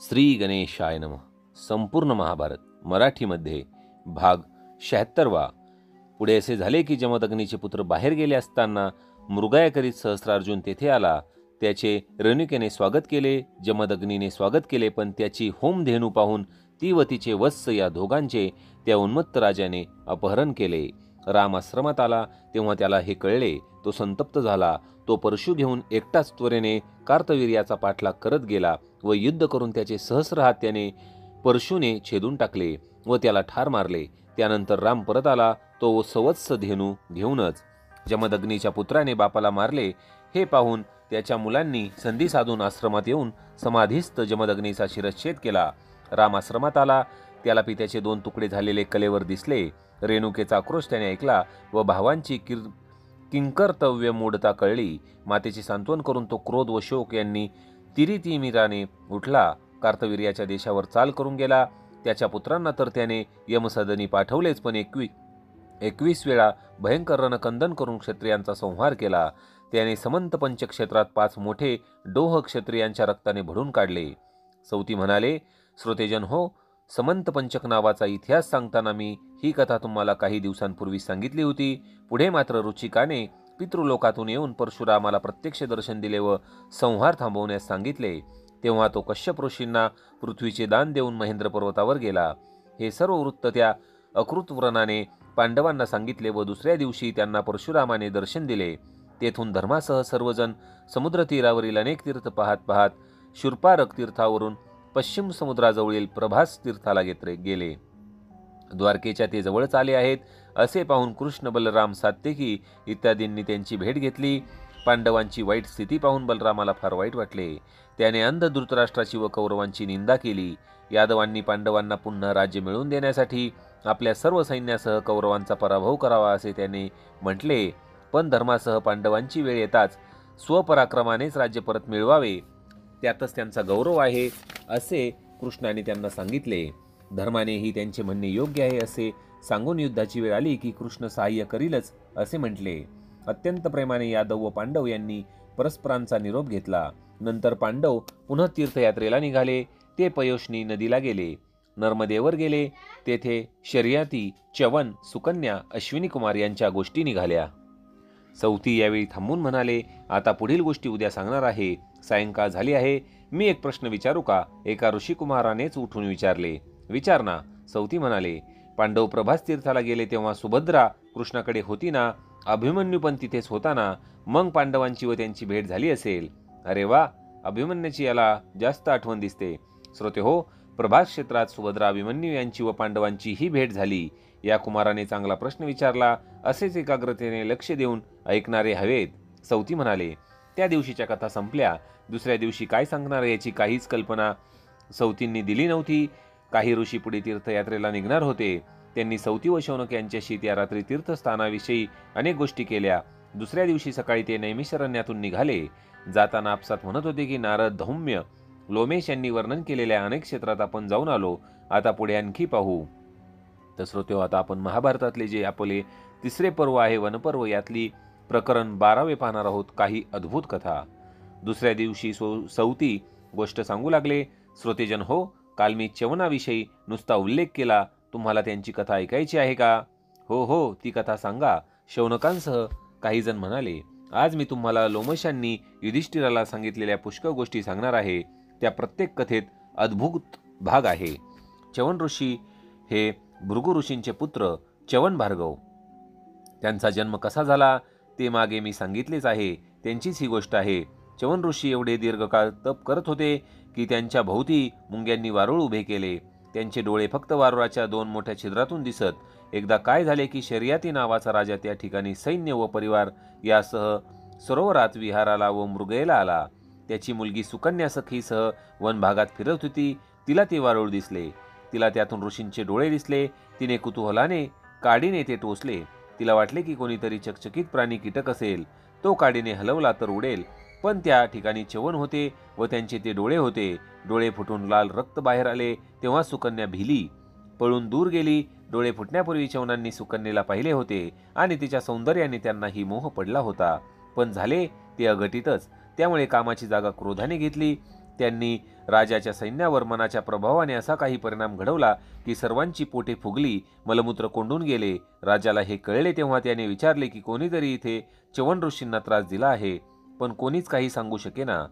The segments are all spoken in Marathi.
श्री गणेशाय नमः. संपूर्ण महाभारत मराठीमध्ये भाग 76वा. पुढे असे झाले की जमदग्नीचे पुत्र बाहेर गेले असताना मृगया करीत सहस्रार्जुन तेथे आला. त्याचे रेणुकेने स्वागत केले, जमदग्नीने स्वागत केले, पण त्याची होमधेनू पाहून ती व तिचे वत्स या दोघांचे त्या उन्मत्त राजाने अपहरण केले. राम आश्रमात आला तेव्हा त्याला हे कळले. तो संतप्त झाला. तो परशु घेऊन एकटाच त्वरेने कार्तवीर्याचा पाठलाग करत गेला व युद्ध करून त्याचे सहस्र हात त्याने परशुने छेदून टाकले व त्याला ठार मारले. त्यानंतर राम परत आला, तो सवत्स धेनू घेऊनच. जमदग्नीच्या पुत्राने बापाला मारले हे पाहून त्याच्या मुलांनी संधी साधून आश्रमात येऊन समाधीस्थ जमदग्नीचा शिरच्छेद केला. राम आश्रमात आला. त्याला पित्याचे 2 तुकडे झालेले कलेवर दिसले. रेणुकेचा आक्रोश त्याने ऐकला व भावांची किंकर्तव्य मूढता कळली. मातेचे सांत्वन करून तो क्रोध व शोक यांनी तिरितिमिराने उठला. कार्तवीर्याच्या देशावर चाल करून गेला. त्याच्या पुत्रांना तर त्याने यमसदनी पाठवलेच, पण 21 वेळा भयंकर रणकंदन करून क्षत्रियांचा संहार केला. त्याने समंत पंचक्षेत्रात 5 मोठे डोह क्षत्रियांच्या रक्ताने भरून काढले. सौती म्हणाले, श्रोतेजन हो, समंत पंचक नावाचा इतिहास सांगताना मी ही कथा तुम्हाला काही दिवसांपूर्वी सांगितली होती. पुढे मात्र रुचिकाने पितृलोकातून येऊन परशुरामाला प्रत्यक्ष दर्शन दिले व संहार थांबवण्यास सांगितले. तेव्हा तो कश्यप ऋषींना पृथ्वीचे दान देऊन महेंद्र पर्वतावर गेला. हे सर्व वृत्त त्या अकृतव्रणाने पांडवांना सांगितले व दुसऱ्या दिवशी त्यांना परशुरामाने दर्शन दिले. तेथून धर्मासह सर्वजण समुद्र तीरावरील अनेक तीर्थ पाहत पाहत शूर्पारक तीर्थावरून पश्चिम समुद्राजवळील प्रभास तीर्थाला गेले. द्वारकेच्या ते जवळच आले आहेत असे पाहून कृष्ण, बलराम, सात्यकी इत्यादींनी त्यांची भेट घेतली. पांडवांची वाईट स्थिती पाहून बलरामाला फार वाईट वाटले. त्याने अंध धृतराष्ट्राची व कौरवांची निंदा केली. यादवांनी पांडवांना पुन्हा राज्य मिळवून देण्यासाठी आपल्या सर्व सैन्यासह कौरवांचा पराभव करावा असे त्याने म्हटले. पण धर्मासह पांडवांची वेळ येताच स्वपराक्रमानेच राज्य परत मिळवावे, त्यातच त्यांचा गौरव आहे असे कृष्णाने त्यांना सांगितले. धर्मानेही त्यांचे म्हणणे योग्य आहे असे सांगून युद्धाची वेळ आली की कृष्ण सहाय्य करीलच असे म्हटले. अत्यंत प्रेमाने यादव व पांडव यांनी परस्परांचा निरोप घेतला. नंतर पांडव पुन्हा तीर्थयात्रेला निघाले. ते पयोष्णी नदीला गेले, नर्मदेवर गेले. तेथे शर्यती, च्यवन, सुकन्या, अश्विनी कुमार यांच्या गोष्टी निघाल्या. सौती यावेळी थांबून म्हणाले, आता पुढील गोष्टी उद्या सांगणार आहे. सायंकाळ झाली आहे. मी एक प्रश्न विचारू का? एका ऋषिकुमारानेच उठून विचारले. विचार ना. सौती म्हणाले, पांडव प्रभास तीर्थाला गेले तेव्हा सुभद्रा कृष्णाकडे होती ना? अभिमन्यू पण तिथेच होता ना? मग पांडवांची व त्यांची भेट झाली असेल. अरे वा, अभिमन्यूची याला जास्त आठवण दिसते. श्रोते हो, प्रभास क्षेत्रात सुभद्रा, अभिमन्यू यांची व पांडवांची ही भेट झाली. या कुमाराने चांगला प्रश्न विचारला. असेच एकाग्रतेने लक्ष देऊन ऐकणारे हवेत. सौती म्हणाले, त्या दिवशीच्या कथा संपल्या. दुसऱ्या दिवशी काय सांगणार याची काहीच कल्पना सौतींनी दिली नव्हती. काही ऋषी पुढे तीर्थयात्रेला निघणार होते. त्यांनी सौती व शौनक यांच्याशी त्या रात्री तीर्थस्थानाविषयी अनेक गोष्टी केल्या. दुसऱ्या दिवशी सकाळी ते नैमिषारण्यातून निघाले. जाताना आपसात म्हणत होते की नारद, धौम्य, लोमेश यांनी वर्णन केलेल्या अनेक क्षेत्रात आपण जाऊन आलो. आता पुढे आणखी पाहू. तर श्रोते, आता आपण महाभारतातले जे आपले 3रे पर्व आहे, वनपर्व, यातली प्रकरण 12वे पाहणार आहोत. काही अद्भुत कथा. दुसऱ्या दिवशी सौती गोष्ट सांगू लागले. श्रोतेजन हो, काल मी च्यवनाविषयी नुसता उल्लेख केला. तुम्हाला त्यांची कथा ऐकायची आहे का? हो हो, ती कथा सांगा. शौनकांसह काही जण म्हणाले. आज मी तुम्हाला लोमशांनी युधिष्ठिराला सांगितलेल्या पुष्कळ गोष्टी सांगणार आहे. त्या प्रत्येक कथेत अद्भुत भाग आहे. च्यवन ऋषी हे भृगु ऋषींचे पुत्र च्यवन भार्गव. त्यांचा जन्म कसा झाला ते मागे मी सांगितलेच आहे. त्यांचीच ही गोष्ट आहे. च्यवन ऋषी एवढे दीर्घकाळ तप करत होते की त्यांच्या भोवती मुंग्यांनी वारुळ उभे केले. त्यांचे डोळे फक्त वारुळाच्या 2 मोठ्या छिद्रातून दिसत. एकदा काय झाले की शर्यती नावाचा राजा त्या ठिकाणी सैन्य व परिवार यासह सरोवरात विहाराला व मृगयेला आला. त्याची मुलगी सुकन्या सखीसह वनभागात फिरत होती. तिला ते वारुळ दिसले. तिला त्यातून ऋषींचे डोळे दिसले. तिने कुतूहलाने काडीने ते टोचले. तिला वाटले की कोणीतरी चकचकीत प्राणी कीटक असेल. तो काडीने हलवला तर उडेल, पण त्या ठिकाणी च्यवन होते व त्यांचे ते डोळे होते. डोळे फुटून लाल रक्त बाहेर आले. तेव्हा सुकन्या भिली, पळून दूर गेली. डोळे फुटण्यापूर्वी च्यवनांनी सुकन्येला पाहिले होते आणि तिच्या सौंदर्याने त्यांनाही मोह पडला होता. पण झाले ते अघटितच. त्यामुळे कामाची जागा क्रोधाने घेतली. त्यांनी राजाच्या सैन्यावर मनाच्या प्रभावाने असा काही परिणाम घडवला की सर्वांची पोटे फुगली, मलमूत्र कोंडून गेले. राजाला हे कळले तेव्हा त्याने विचारले की कोणीतरी इथे च्यवन ऋषींना त्रास दिला आहे, पण कोणीच काही सांगू शकेना.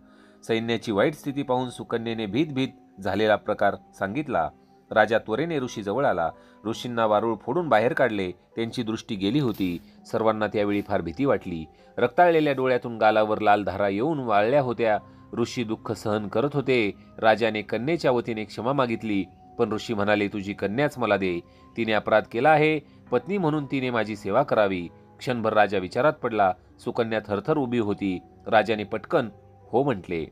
सैन्याची वाईट स्थिती पाहून सुकन्येने भीत झालेला प्रकार सांगितला. राजा त्वरेने ऋषीजवळ आला. ऋषींना वारूळ फोडून बाहेर काढले. त्यांची दृष्टी गेली होती. सर्वांना त्यावेळी फार भीती वाटली. रक्ताळलेल्या डोळ्यातून गालावर लाल धारा येऊन वाळल्या होत्या. ऋषी दुःख सहन करत होते. राजाने कन्येच्या वतीने क्षमा मागितली, पण ऋषी म्हणाले, तुझी कन्याच मला दे. तिने अपराध केला आहे, पत्नी म्हणून तिने माझी सेवा करावी. क्षणभर राजा विचारात पडला. सुकन्या थरथर उभी होती. राजाने पटकन हो म्हटले.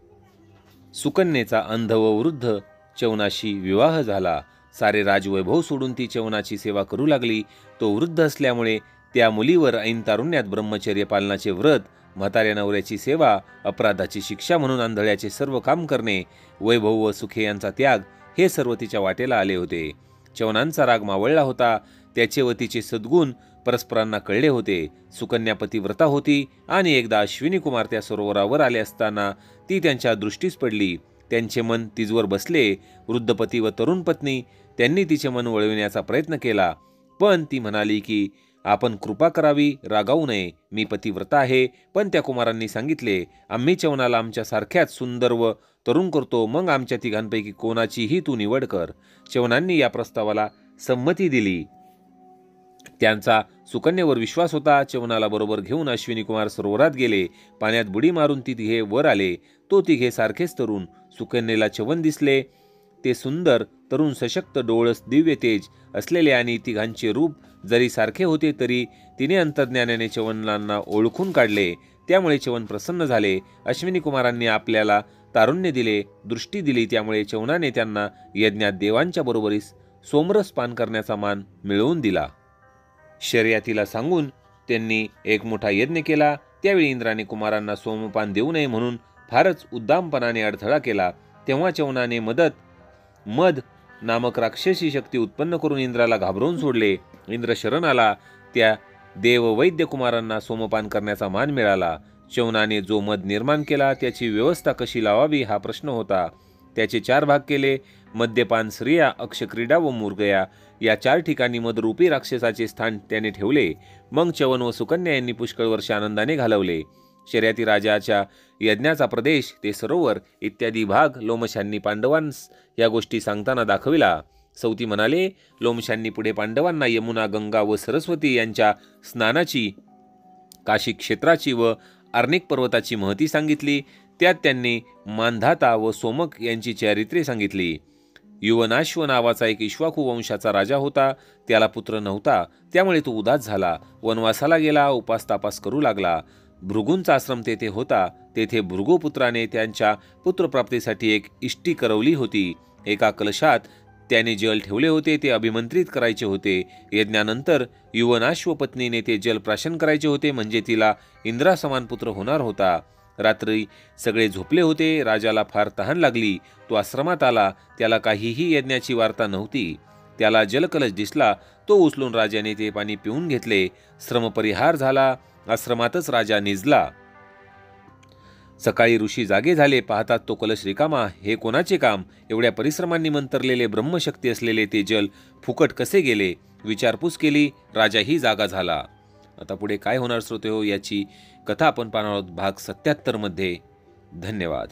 सुकन्येचा अंध व वृद्ध च्यवनाशी विवाह झाला. सारे राजवैभव सोडून ती च्यवनाची सेवा करू लागली. तो वृद्ध असल्यामुळे त्या मुलीवर ऐन तारुण्यात ब्रह्मचर्य पालनाचे व्रत, म्हाताऱ्या नवऱ्याची सेवा, अपराधाची शिक्षा म्हणून आंधळ्याचे सर्व काम करणे, वैभव व सुखे यांचा त्याग, हे सर्व तिच्या वाटेला आले होते. च्यवनांचा राग मावळला होता. त्याचे व तिचे सद्गुण परस्परांना कळले होते. सुकन्या पतिव्रता होती आणि एकदा अश्विनी कुमार त्या सरोवरावर आले असताना ती त्यांच्या दृष्टीस पडली. त्यांचे मन तिजवर बसले. वृद्ध पती व तरुण पत्नी त्यांनी तिचे मन वळविण्याचा प्रयत्न केला, पण ती म्हणाली की आपण कृपा करावी, रागावू नये. मी पतिव्रता आहे. पण त्या कुमारांनी सांगितले, आम्ही च्यवनाला आमच्या सारख्याच सुंदर व तरुण करतो, मग आमच्या तिघांपैकी कोणाचीही तू निवड कर. च्यवनांनी या प्रस्तावाला संमती दिली. त्यांचा सुकन्येवर विश्वास होता. च्यवनाला बरोबर घेऊन अश्विनी कुमार सरोवरात गेले. पाण्यात बुडी मारून ती तिघे वर आले. तो तिघे सारखेच तरुण. सुकन्येला च्यवन दिसले. ते सुंदर, तरुण, सशक्त, डोळस, दिव्य तेज असलेले आणि तिघांचे रूप जरी सारखे होते तरी तिने अंतर्ज्ञानाने च्यवनांना ओळखून काढले. त्यामुळे च्यवन प्रसन्न झाले. अश्विनी कुमारांनी आपल्याला तारुण्य दिले, दृष्टी दिली. त्यामुळे च्यवनाने त्यांना यज्ञात देवांच्या बरोबरीस सोमरस पान करण्याचा मान मिळवून दिला. शर्यतीला सांगून त्यांनी एक मोठा यज्ञ केला. त्यावेळी इंद्राने कुमारांना सोमपान देऊ नये म्हणून फारच उद्दामपणाने अडथळा केला. तेव्हा च्यवनाने मद नामक राक्षसी शक्ती उत्पन्न करून इंद्राला घाबरवून सोडले. इंद्र शरण आला. त्या देववैद्य कुमारांना सोमपान करण्याचा मान मिळाला. च्यवनाने जो मद निर्माण केला त्याची व्यवस्था कशी लावावी हा प्रश्न होता. त्याचे 4 भाग केले. मद्यपान, स्त्रिया, अक्षक्रीडा व मुर्गया या 4 ठिकाणी मदरूपी राक्षसाचे स्थान त्याने ठेवले. मग च्यवन व सुकन्या यांनी पुष्कळ वर्ष आनंदाने घालवले. शर्यती राजाच्या यज्ञाचा प्रदेश, ते सरोवर इत्यादी भाग लोमशांनी पांडवांस या गोष्टी सांगताना दाखविला. सौती म्हणाले, लोमशांनी पुढे पांडवांना यमुना, गंगा व सरस्वती यांच्या स्नानाची, काशी क्षेत्राची व आर्णिक पर्वताची महती सांगितली. त्यात त्यांनी मांधाता व सोमक यांची चारित्र्ये सांगितली. युवनाश्व नावाचा एक इक्ष्वाकू वंशाचा राजा होता. त्याला पुत्र नव्हता. त्यामुळे तो उदास झाला. वनवासाला गेला. उपास तापास करू लागला. भृगूंचा आश्रम तेथे होता. तेथे भृगुपुत्राने त्यांच्या पुत्रप्राप्तीसाठी एक इष्टी करवली होती. एका कलशात त्याने जल ठेवले होते. ते अभिमंत्रित करायचे होते. यज्ञानंतर युवनाश्व पत्नीने ते जल प्राशन करायचे होते, म्हणजे तिला इंद्रासमान पुत्र होणार होता. रात्री सगळे झोपले होते. राजाला फार तहान लागली. तो आश्रमात आला. त्याला काहीही यज्ञाची वार्ता नव्हती. त्याला जलकलश दिसला. तो उचलून राजाने ते पाणी पिऊन घेतले. श्रमपरिहार झाला. आश्रमातच राजा निजला. सकाळी ऋषी जागे झाले. पाहतात तो कलश रिकामा. हे कोणाचे काम? एवढ्या परिश्रमांनी मंतरलेले ब्रह्मशक्ती असलेले ते जल फुकट कसे गेले? विचारपूस केली. राजाही जागा झाला. आता पुढे काय होणार श्रोते हो, याची कथा आपण पाहणार आहोत भाग 77 मध्ये. धन्यवाद.